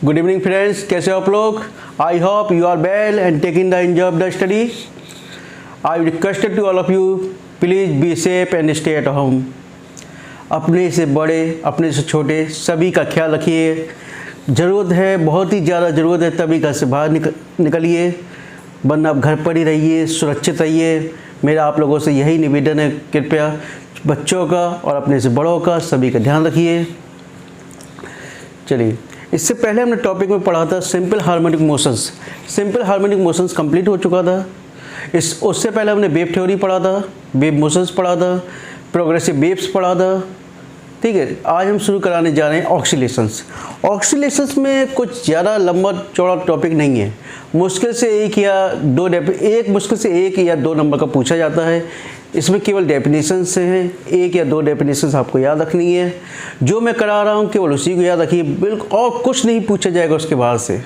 Good evening friends, कैसे हो आप लोग? I hope you are well and taking the enjoy of the study. I requested to all of you, please be safe and stay at home. अपने से बड़े, अपने से छोटे सभी का ख्याल रखिए. ज़रूरत है, बहुत ही ज़्यादा ज़रूरत है, तभी घर से बाहर निकलिए, वरना आप घर पर ही रहिए, सुरक्षित रहिए. मेरा आप लोगों से यही निवेदन है, कृपया बच्चों का और अपने से बड़ों का सभी का ध्यान रखिए. चलिए, इससे पहले हमने टॉपिक में पढ़ा था simple harmonic motions. Simple harmonic motions complete हो चुका था. उससे पहले हमने वेव थ्योरी पढ़ा था, वेव मोशंस पढ़ा था, प्रोग्रेसिव वेव्स पढ़ा था. ठीक है, आज हम शुरू कराने जा रहे हैं ऑक्सीलेशंस. ऑक्सीलेशंस में कुछ ज़्यादा लंबा चौड़ा टॉपिक नहीं है. मुश्किल से एक या दो नंबर का पूछा जाता है. इसमें केवल डेफिनेशन से हैं, एक या दो डेफिनेशन आपको याद रखनी है. जो मैं करा रहा हूँ केवल उसी को याद रखिए, बिल्कुल, और कुछ नहीं पूछा जाएगा उसके बाद से.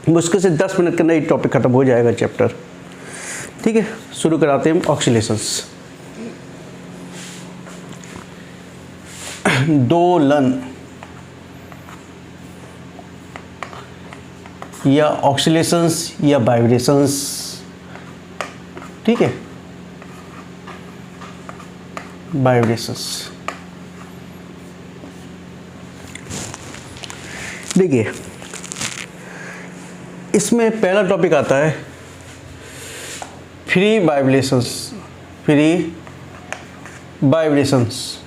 मुश्किल से 10 मिनट के अंदर ये टॉपिक खत्म हो जाएगा चैप्टर. ठीक है, शुरू कराते हैं ऑक्सीलेशंस. दोलन या ऑक्सीलेशंस या वाइब्रेशंस. ठीक है, वाइब्रेशंस. देखिए, इसमें पहला टॉपिक आता है फ्री वाइब्रेशंस. फ्री वाइब्रेशंस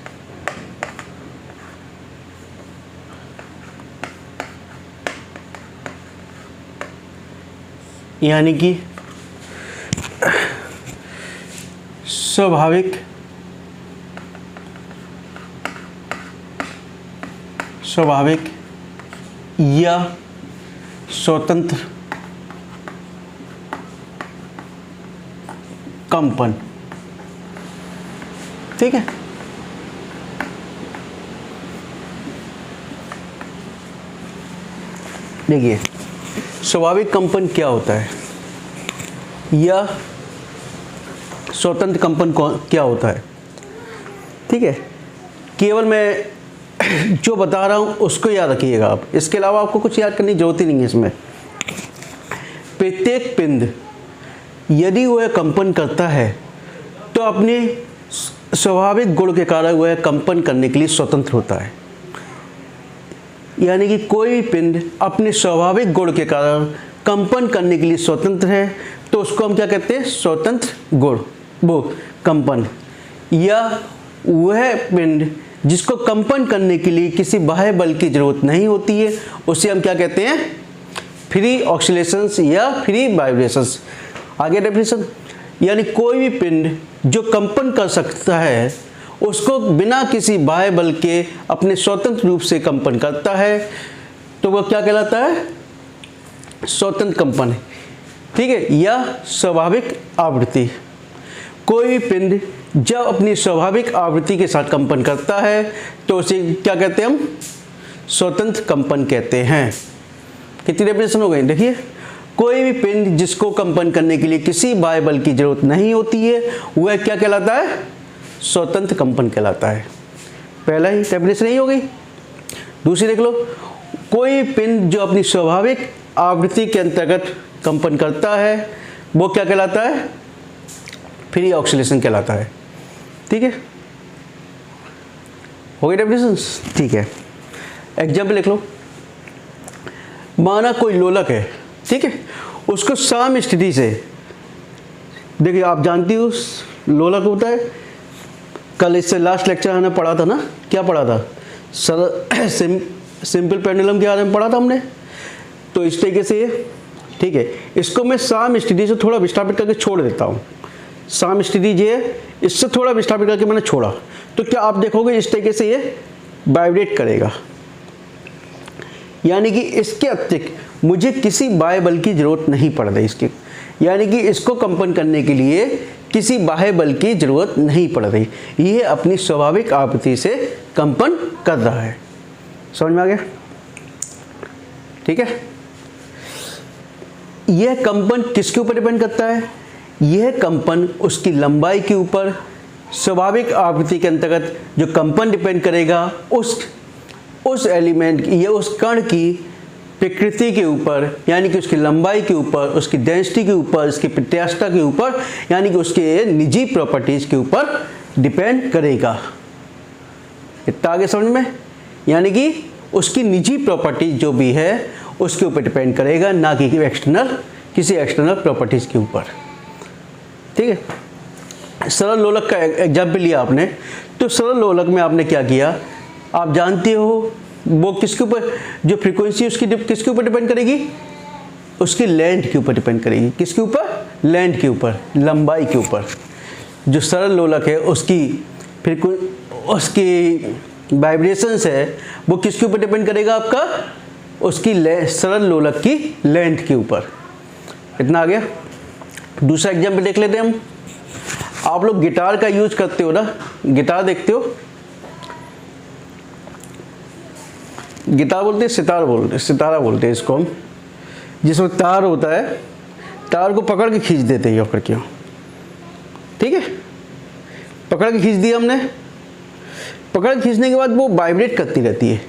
यानी कि स्वाभाविक या स्वतंत्र कंपन. ठीक है, देखिए स्वाभाविक कंपन क्या होता है या स्वतंत्र कंपन क्या होता है. ठीक है, केवल मैं जो बता रहा हूँ उसको याद रखिएगा आप. इसके अलावा आपको कुछ याद करने की जरूरत ही नहीं है. इसमें प्रत्येक पिंड यदि वह कंपन करता है तो अपने स्वाभाविक गुण के कारण वह कंपन करने के लिए स्वतंत्र होता है. यानी कि कोई पिंड अपने स्वाभाविक गुण के कारण कंपन करने के लिए स्वतंत्र है तो उसको हम क्या कहते हैं? स्वतंत्र गुण, वो कंपन. या वह पिंड जिसको कंपन करने के लिए किसी बाह्य बल की जरूरत नहीं होती है, उसे हम क्या कहते हैं? फ्री ऑक्सीलेशंस या फ्री वाइब्रेशंस. आगे डेफिनेशन, यानी कोई भी पिंड जो कंपन कर सकता है उसको बिना किसी बाह्य बल के अपने स्वतंत्र रूप से कंपन करता है तो वह क्या कहलाता है? स्वतंत्र कंपन है. ठीक है, या स्वाभाविक आवृत्ति. कोई भी पिंड जब अपनी स्वाभाविक आवृत्ति के साथ कंपन करता है तो उसे क्या कहते हैं? हम स्वतंत्र कंपन कहते हैं. कितनी डेफिनेशन हो गई? देखिए, कोई भी पिंड जिसको कंपन करने के लिए किसी बाह्य बल की जरूरत नहीं होती है वह क्या कहलाता है? स्वतंत्र कंपन कहलाता है. पहला ही डेफिनेशन यही हो गई. दूसरी देख लो, कोई पिंड जो अपनी स्वाभाविक आवृत्ति के अंतर्गत कंपन करता है वो क्या कहलाता है? फ्री ऑक्सीलेशन कहलाता है. ठीक है, हो गई डेफिनेशंस. ठीक है, एग्जाम्पल लिख लो. माना कोई लोलक है, ठीक है, उसको साम स्थिति से, देखिए आप जानती हो लोलक होता है. कल इससे लास्ट लेक्चर हमने पढ़ा था ना, क्या पढ़ा था? सिंपल पेंडुलम के बारे में पढ़ा था हमने. तो इस तरीके से ये, ठीक है, इसको मैं साम स्थिति से थोड़ा विस्थापित करके छोड़ देता हूँ. साम स्थिति ये, इससे थोड़ा विस्थापित करके मैंने छोड़ा तो क्या आप देखोगे इस तरीके से ये वाइब्रेट करेगा. यानी कि इसके अतिरिक्त मुझे किसी बाह्य बल की जरूरत नहीं पड़ रही इसकी. यानी कि इसको कंपन करने के लिए किसी बाह्य बल की जरूरत नहीं पड़ रही, ये अपनी स्वाभाविक आवृत्ति से कंपन कर रहा है. समझ में आ गया? ठीक है, यह कंपन किसके ऊपर डिपेंड करता है? यह कंपन उसकी लंबाई के ऊपर, स्वाभाविक आवृत्ति के अंतर्गत जो कंपन डिपेंड करेगा उस एलिमेंट या उस कण की प्रकृति के ऊपर, यानी कि उसकी लंबाई के ऊपर, उसकी डेंसिटी के ऊपर, उसकी प्रत्यास्थता के ऊपर, यानी कि उसके निजी प्रॉपर्टीज के ऊपर डिपेंड करेगा। इतना आगे समझ में? यानी कि उसकी निजी प्रॉपर्टी जो भी है उसके ऊपर डिपेंड करेगा, ना कि किसी एक्सटर्नल प्रॉपर्टीज के ऊपर। ठीक है, सरल लोलक का एग्जाम्पल लिया आपने, तो सरल लोलक में आपने क्या किया, आप जानते हो वो किसके ऊपर, जो फ्रीक्वेंसी उसकी किसके ऊपर डिपेंड करेगी, उसकी लेंथ के ऊपर डिपेंड करेगी। किसके ऊपर? लेंथ के ऊपर, लंबाई के ऊपर। जो सरल लोलक है उसकी वाइब्रेशंस है वो किसके ऊपर डिपेंड करेगा आपका, उसकी सरल लोलक की लेंथ के ऊपर। इतना आ गया। दूसरा एग्जाम्पल देख लेते हैं हम। आप लोग गिटार का यूज करते हो ना, गिटार देखते हो, गिटार बोलते हैं, सितारा बोलते हैं इसको हम, जिसमें तार होता है, तार को पकड़ के खींच देते हैं ऊपर क्यों, ठीक है, पकड़ के खींच दिया हमने, पकड़ के खींचने के बाद वो वाइब्रेट करती रहती है।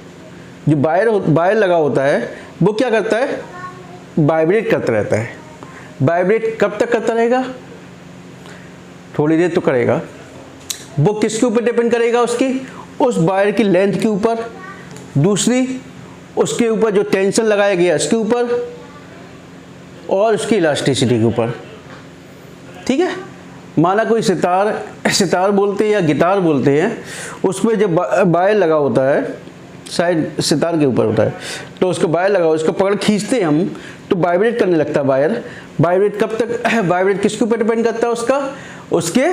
जो वायर लगा होता है वो क्या करता है, वाइब्रेट करता रहता है। वाइब्रेट कब तक करता रहेगा, थोड़ी देर तो करेगा। वो किसके ऊपर डिपेंड करेगा, उस वायर की लेंथ के ऊपर, दूसरी उसके ऊपर जो टेंशन लगाया गया इसके ऊपर, और उसकी इलास्टिसिटी के ऊपर। ठीक है, माना कोई सितार बोलते हैं या गिटार बोलते हैं, उसमें जब वायर लगा होता है, शायद सितार के ऊपर होता है, तो उसको वायर लगा, उसको पकड़ खींचते हैं हम तो वाइब्रेट करने लगता है वायर। वाइब्रेट कब तक, वाइब्रेट किसके ऊपर डिपेंड करता है, उसके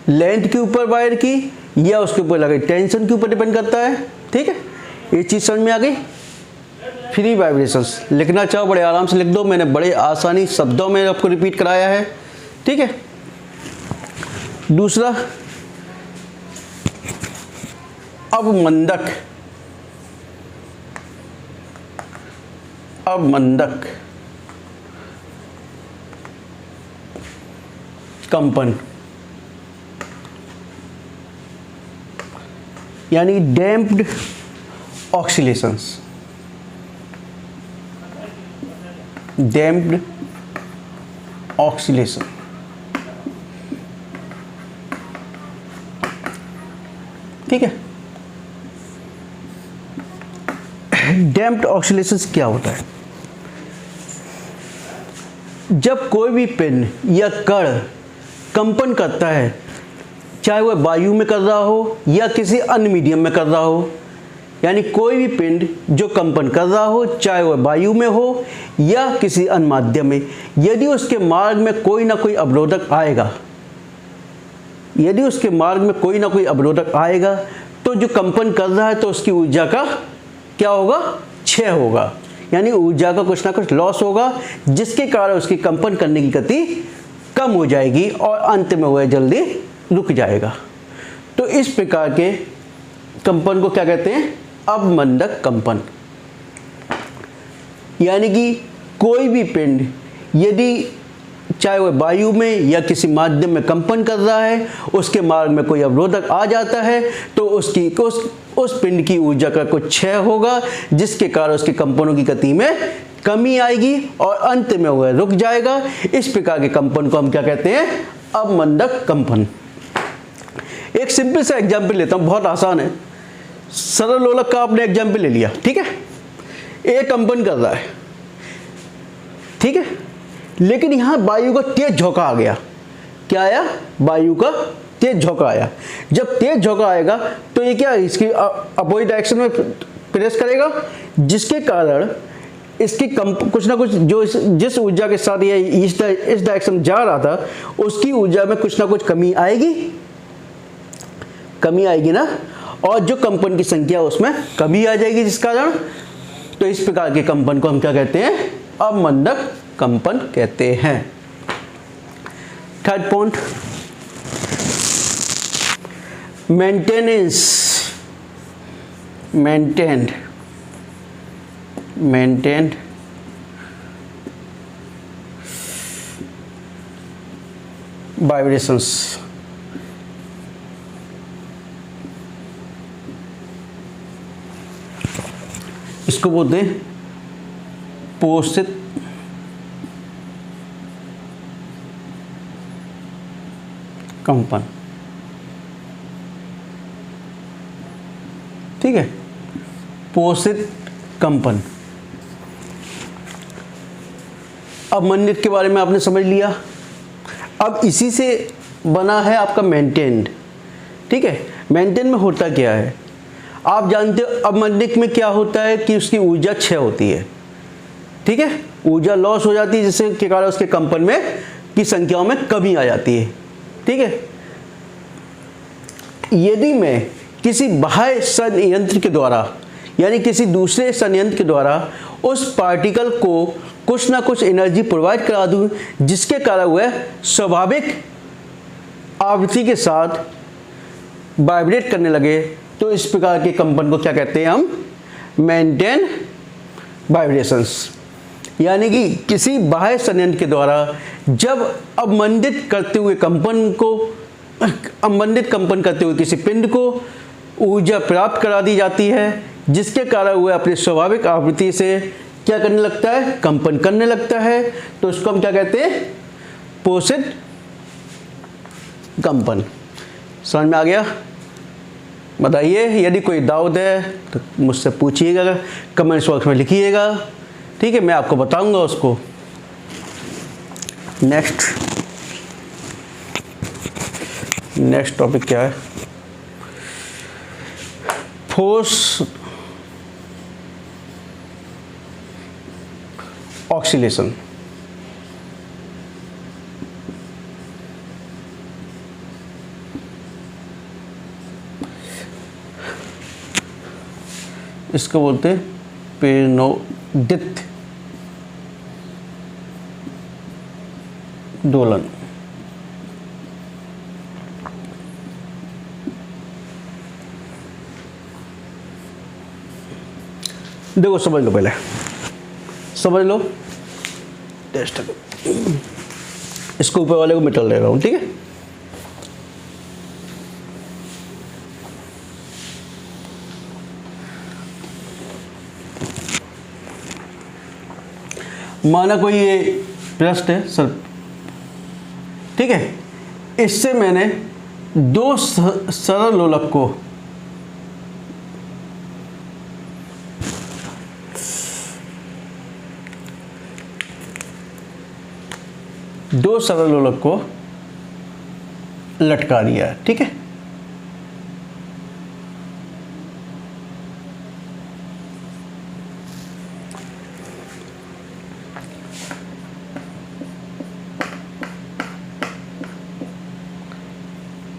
लेंथ के ऊपर वायर की, या उसके ऊपर लगे टेंशन के ऊपर डिपेंड करता है। ठीक है, ये चीज़ समझ में आ गई। फ्री वाइब्रेशंस लिखना चाहो बड़े आराम से लिख दो, मैंने बड़े आसानी शब्दों में आपको रिपीट कराया है। ठीक है, दूसरा अवमंदक कंपन, यानी डैम्प्ड ऑक्सीलेशंस, डैम्प्ड ऑक्सीलेशन। ठीक है, डैम्प्ड ऑक्सीलेशंस क्या होता है, जब कोई भी पिंड या कण कंपन करता है, चाहे वह वायु में कर रहा हो या किसी अन्य मीडियम में कर रहा हो, यानी कोई भी पिंड जो कंपन कर रहा हो, चाहे वह वायु में हो या किसी अन्य माध्यम में, यदि उसके मार्ग में कोई ना कोई अवरोधक आएगा, यदि उसके मार्ग में कोई ना कोई अवरोधक आएगा, तो जो कंपन कर रहा है तो उसकी ऊर्जा का क्या होगा, क्षय होगा, यानी ऊर्जा का कुछ ना कुछ लॉस होगा, जिसके कारण उसकी कंपन करने की गति कम हो जाएगी और अंत में वह जल्दी रुक जाएगा। तो इस प्रकार के कंपन को क्या कहते हैं, अवमंदक कंपन। यानी कि कोई भी पिंड यदि चाहे वह वायु में या किसी माध्यम में कंपन कर रहा है, उसके मार्ग में कोई अवरोधक आ जाता है, तो उस पिंड की ऊर्जा का कुछ क्षय होगा, जिसके कारण उसके कंपनों की गति में कमी आएगी और अंत में वह रुक जाएगा। इस प्रकार के कंपन को हम क्या कहते हैं, अवमंदक कंपन। एक सिंपल सा एग्जाम्पल लेता हूं, बहुत आसान है। सरल लोलक का आपने एग्जाम्पल ले लिया, ठीक है, एक कंपन कर रहा है, ठीक है, लेकिन यहां वायु का तेज झोंका आ गया। क्या आया, वायु का तेज झोंका आया। जब तेज झोंका आएगा तो ये क्या, इसकी अपोजिट डायरेक्शन में प्रेस करेगा, जिसके कारण इसकी कुछ ना कुछ जो जिस ऊर्जा के साथ ये इस डायरेक्शन जा रहा था, उसकी ऊर्जा में कुछ ना कुछ कमी आएगी ना, और जो कंपन की संख्या उसमें कमी आ जाएगी, जिस कारण, तो इस प्रकार के कंपन को हम क्या कहते हैं, अवमंदक कंपन कहते हैं। Third point, maintained vibrations. इसको बोलते हैं पोषित कंपन। ठीक है, पोषित कंपन। अब मंडित के बारे में आपने समझ लिया। अब इसी से बना है आपका मेंटेन्ड। ठीक है, मेंटेन में होता क्या है आप जानते हो। अब मंडित में क्या होता है कि उसकी ऊर्जा क्षय होती है। ठीक है, ऊर्जा लॉस हो जाती है, जिसके कारण उसके कंपन में की संख्याओं में कमी आ जाती है। ठीक है, यदि मैं किसी बाह्य संयंत्र के द्वारा यानी किसी दूसरे संयंत्र के द्वारा उस पार्टिकल को कुछ ना कुछ एनर्जी प्रोवाइड करा दूं, जिसके कारण वह स्वाभाविक आवृत्ति के साथ वाइब्रेट करने लगे, तो इस प्रकार के कंपन को क्या कहते हैं हम? Maintain vibrations. यानी कि किसी बाह्य संयंत्र के द्वारा जब अवमंदित करते हुए कंपन को अवमंदित कंपन करते हुए किसी पिंड को ऊर्जा प्राप्त करा दी जाती है, जिसके कारण वह अपनी स्वाभाविक आवृत्ति से क्या करने लगता है? कंपन करने लगता है। तो इसको हम क्या कहते हैं? पोषित कंपन। समझ में आ गया? बताइए, यदि कोई डाउट है तो मुझसे पूछिएगा, कमेंट्स बॉक्स में लिखिएगा। ठीक है, मैं आपको बताऊंगा उसको। नेक्स्ट टॉपिक क्या है? Force oscillation. इसको बोलते हैं पेरिनोदित दोलन। देखो, समझ लो, पहले समझ लो। टेस्ट इसको ऊपर वाले को मिटा ले रहा हूं। ठीक है, माना कोई ये पृष्ठ है सर। ठीक है, इससे मैंने दो सरल लोलक को लटका दिया। ठीक है,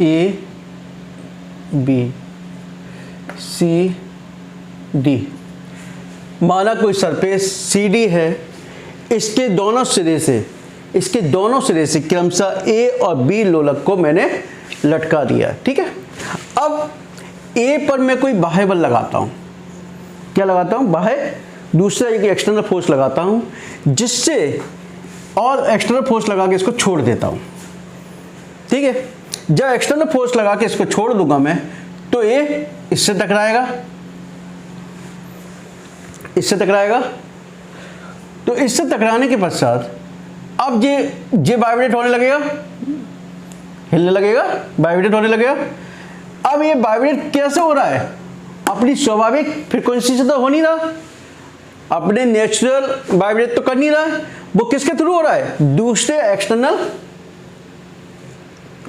ए बी सी डी। माना कोई सरफेस सी डी है, इसके दोनों सिरे से क्रमशः ए और बी लोलक को मैंने लटका दिया। ठीक है, अब ए पर मैं कोई बाह्य बल लगाता हूं। क्या लगाता हूं? बाह्य दूसरा एक एक्सटर्नल फोर्स लगाता हूं, जिससे और एक्सटर्नल फोर्स लगा के इसको छोड़ देता हूं। ठीक है, जब एक्सटर्नल फोर्स लगा के इसको छोड़ दूंगा मैं, तो ये इससे टकराएगा। तो इससे टकराने के पश्चात अब ये वाइब्रेट होने लगेगा, हिलने लगेगा, वाइब्रेट होने लगेगा। अब ये वाइब्रेट कैसे हो रहा है? अपनी स्वाभाविक फ्रीक्वेंसी से तो हो नहीं रहा, अपने नेचुरल वाइब्रेट तो कर नहीं रहा है। वो किसके थ्रू हो रहा है? दूसरे एक्सटर्नल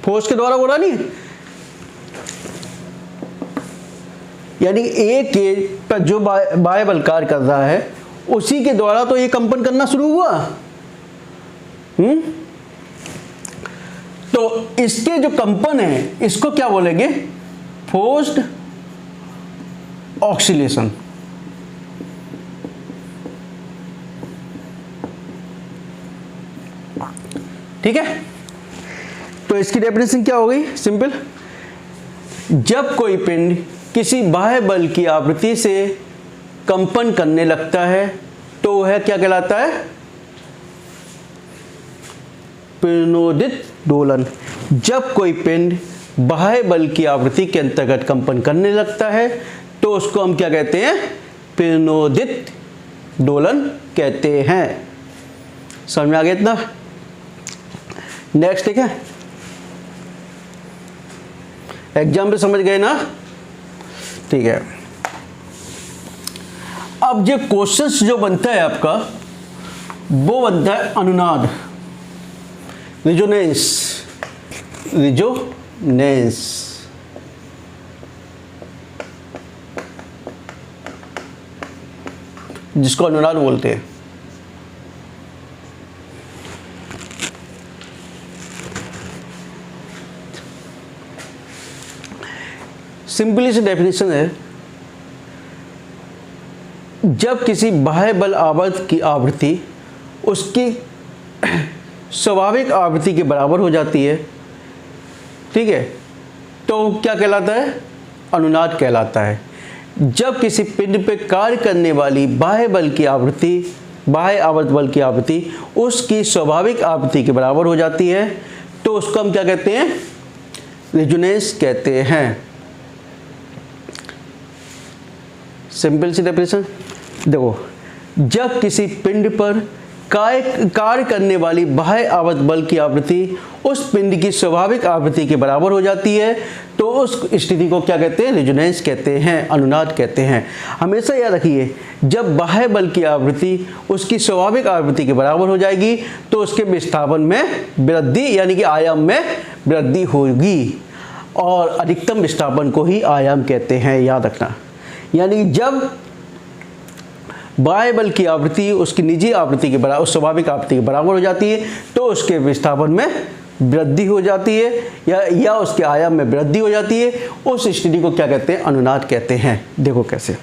फोर्स के द्वारा हो रहा नहीं है। यानी ए के पर जो बाह्य बल कार्य कर रहा है, उसी के द्वारा तो ये कंपन करना शुरू हुआ। तो इसके जो कंपन है, इसको क्या बोलेंगे? Forced oscillation. ठीक है, तो इसकी डेफिनेशन क्या हो गई? सिंपल, जब कोई पिंड किसी बाह्य बल की आवृत्ति से कंपन करने लगता है, तो वह क्या कहलाता है? पेरिनोदित दोलन। जब कोई पिंड बाह्य बल की आवृत्ति के अंतर्गत कंपन करने लगता है, तो उसको हम क्या कहते हैं? प्रणोदित दोलन कहते हैं। समझ में आ गया इतना? नेक्स्ट, ठीक है, एग्जाम पे समझ गए ना? ठीक है, अब जो क्वेश्चंस जो बनता है आपका, वो बनता है अनुनाद, रिजोनेंस, रिजोनेंस, जिसको अनुनाद बोलते हैं। सिंपली सी डेफिनेशन है, जब किसी बाह्य बल आवर्त की आवृत्ति उसकी स्वाभाविक आवृत्ति के बराबर हो जाती है, ठीक है, तो क्या कहलाता है? अनुनाद कहलाता है। जब किसी पिंड पे कार्य करने वाली बाह्य बल की आवृत्ति, बाह्य आवर्त बल की आवृत्ति उसकी स्वाभाविक आवृत्ति के बराबर हो जाती है, तो उसको हम क्या कहते हैं? रिजोनेंस कहते हैं। सिंपल सी डेफिनेशन देखो, जब किसी पिंड पर कार्य करने वाली बाह्य आवर्त बल की आवृत्ति उस पिंड की स्वाभाविक आवृत्ति के बराबर हो जाती है, तो उस स्थिति को क्या कहते हैं? रिजोनेंस कहते हैं, अनुनाद कहते हैं। हमेशा याद रखिए, जब बाह्य बल की आवृत्ति उसकी स्वाभाविक आवृत्ति के बराबर हो जाएगी, तो उसके विस्थापन में वृद्धि यानी कि आयाम में वृद्धि होगी, और अधिकतम विस्थापन को ही आयाम कहते हैं, याद रखना। यानी जब बाह्य बल की आवृत्ति उसकी निजी आवृत्ति के बराबर, स्वाभाविक आवृत्ति के बराबर हो जाती है, तो उसके विस्थापन में वृद्धि हो जाती है या उसके आयाम में वृद्धि हो जाती है। उस स्थिति को क्या कहते हैं? अनुनाद कहते हैं। देखो कैसे,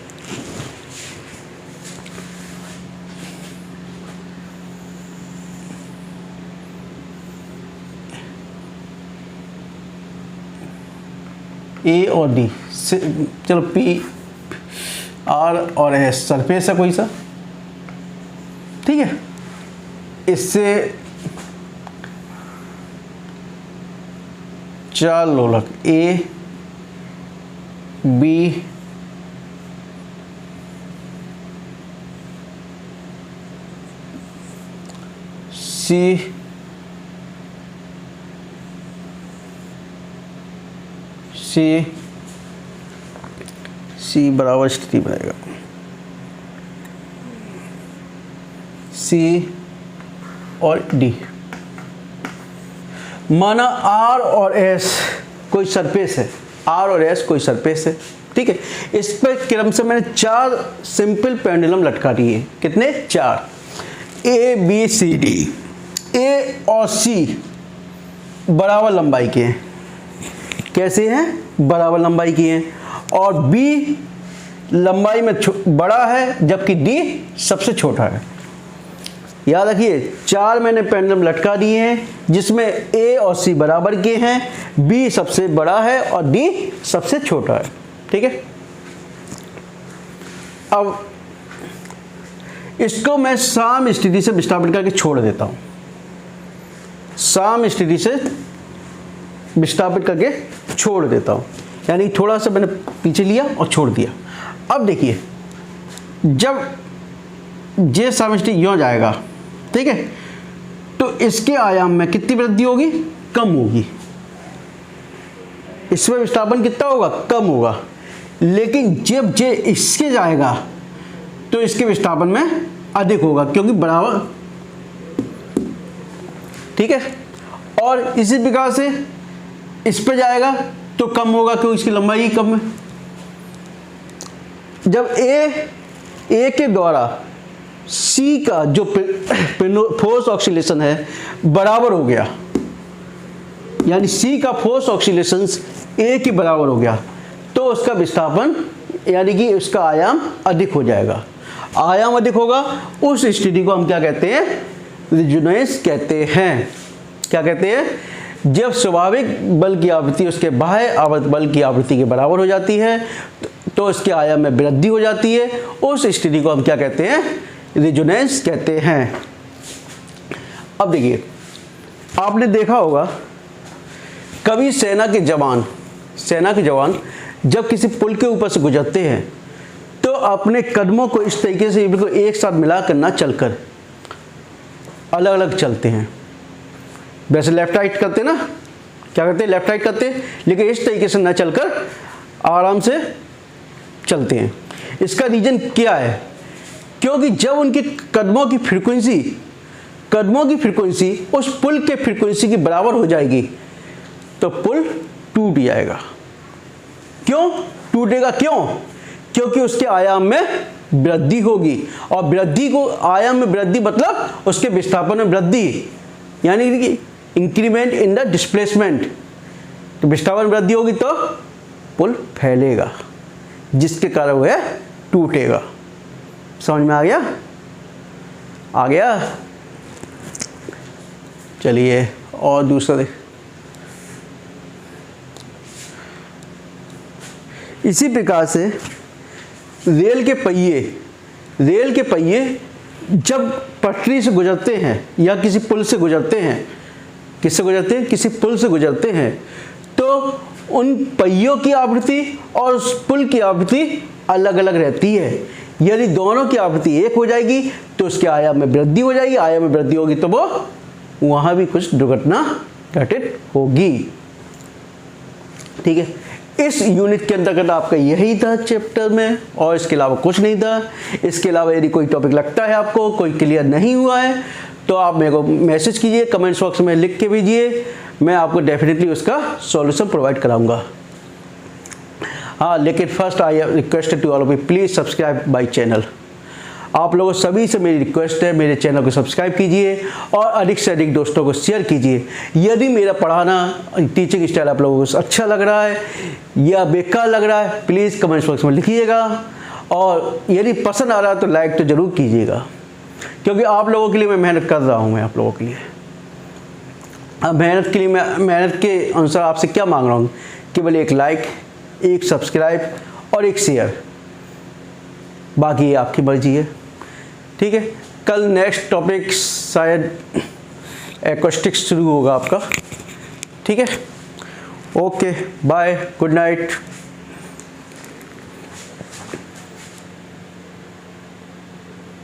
ए और डी, चलो पी आर और एस सरफेस है कोई सा, ठीक है, इससे 4 लोलक ए बी सी सी बराबर स्थिति बनेगा, सी और डी। माना आर और एस कोई सरफेस है, आर और एस कोई सरफेस है, ठीक है। इस पर क्रम से मैंने 4 सिंपल पेंडुलम लटका दिए। कितने? 4। ए बी सी डी, ए और सी बराबर लंबाई के हैं। कैसे हैं? बराबर लंबाई की हैं। और बी लंबाई में बड़ा है, जबकि डी सबसे छोटा है। याद रखिए, 4 मैंने पेंडुलम लटका दिए हैं, जिसमें ए और सी बराबर के हैं, बी सबसे बड़ा है और डी सबसे छोटा है, ठीक है। अब इसको मैं साम स्थिति से विस्थापित करके छोड़ देता हूं, साम स्थिति से विस्थापित करके छोड़ देता हूं, यानी थोड़ा सा मैंने पीछे लिया और छोड़ दिया। अब देखिए, जब जे साम स्थिति यूं जाएगा, ठीक है, तो इसके आयाम में कितनी वृद्धि होगी? कम होगी। इसमें विस्थापन कितना होगा? कम होगा। लेकिन जब जे इसके जाएगा तो इसके विस्थापन में अधिक होगा, क्योंकि बराबर, ठीक है। और इसी प्रकार से इस पे जाएगा तो कम होगा, क्योंकि इसकी लंबाई ही कम है। जब ए के द्वारा सी का जो फोर्स ऑक्सीलेशन है बराबर हो गया, यानी सी का फोर्स ऑक्सीलेशन ए के बराबर हो गया, तो उसका विस्थापन यानी कि उसका आयाम अधिक हो जाएगा। आयाम अधिक होगा, उस स्थिति को हम क्या कहते हैं? रिजोनेंस कहते हैं। क्या कहते हैं? जब स्वाभाविक बल की आवृत्ति उसके बाह्य आवर्त बल की आवृत्ति के बराबर हो जाती है, तो उसके आयाम में वृद्धि हो जाती है। उस स्थिति को हम क्या कहते हैं? रिजोनेंस कहते हैं। अब देखिए, आपने देखा होगा कभी सेना के जवान जब किसी पुल के ऊपर से गुजरते हैं, तो अपने कदमों को इस तरीके से बिल्कुल एक साथ मिलाकर ना चलकर अलग अलग चलते हैं। वैसे लेफ्ट राइट करते ना, क्या करते हैं, लेफ्ट राइट करते हैं, लेकिन इस तरीके से ना चलकर आराम से चलते हैं। इसका रीजन क्या है? क्योंकि जब उनके कदमों की फ्रीक्वेंसी उस पुल के फ्रीक्वेंसी के बराबर हो जाएगी तो पुल टूट जाएगा। क्यों टूटेगा? क्योंकि उसके आयाम में वृद्धि होगी, और वृद्धि को आयाम में वृद्धि मतलब उसके विस्थापन में वृद्धि, यानी कि इंक्रीमेंट इन द डिस्प्लेसमेंट। तो विस्थापन में वृद्धि होगी तो पुल फैलेगा, जिसके कारण वह टूटेगा। समझ में आ गया? चलिए और दूसरा देख। इसी प्रकार से रेल के पहिए जब पटरी से गुजरते हैं या किसी पुल से गुजरते हैं, किसी पुल से गुजरते हैं, तो उन पहियों की आवृत्ति और उस पुल की आवृत्ति अलग अलग रहती है। यदि दोनों की आवृत्ति एक हो जाएगी तो उसके आयाम में वृद्धि हो जाएगी, आयाम में वृद्धि होगी तो वो वहाँ भी कुछ दुर्घटना घटित होगी। ठीक है, इस यूनिट के अंतर्गत आपका यही था चैप्टर में, और इसके अलावा कुछ नहीं था। इसके अलावा यदि कोई टॉपिक लगता है आपको कोई क्लियर नहीं हुआ है तो आप मेरे को मैसेज कीजिए, कमेंट्स बॉक्स में लिख के भेजिए, मैं आपको डेफिनेटली उसका सॉल्यूशन प्रोवाइड कराऊंगा। हाँ, लेकिन first I request to all of you, please subscribe my channel. आप लोगों सभी से मेरी रिक्वेस्ट है, मेरे चैनल को सब्सक्राइब कीजिए और अधिक से अधिक दोस्तों को शेयर कीजिए। यदि मेरा पढ़ाना टीचिंग स्टाइल आप लोगों को अच्छा लग रहा है या बेकार लग रहा है, प्लीज़ कमेंट्स बॉक्स में लिखिएगा, और यदि पसंद आ रहा है तो लाइक तो ज़रूर कीजिएगा, क्योंकि आप लोगों के लिए मैं मेहनत कर रहा हूँ। मैं आप लोगों के लिए अब मेहनत के लिए मैं मेहनत के अनुसार आपसे क्या मांग रहा हूँ? केवल एक लाइक, एक सब्सक्राइब और एक शेयर, बाकी ये आपकी मर्जी है। ठीक है, कल नेक्स्ट टॉपिक शायद एक्वेस्टिक्स शुरू होगा आपका। ठीक है, ओके, बाय, गुड नाइट।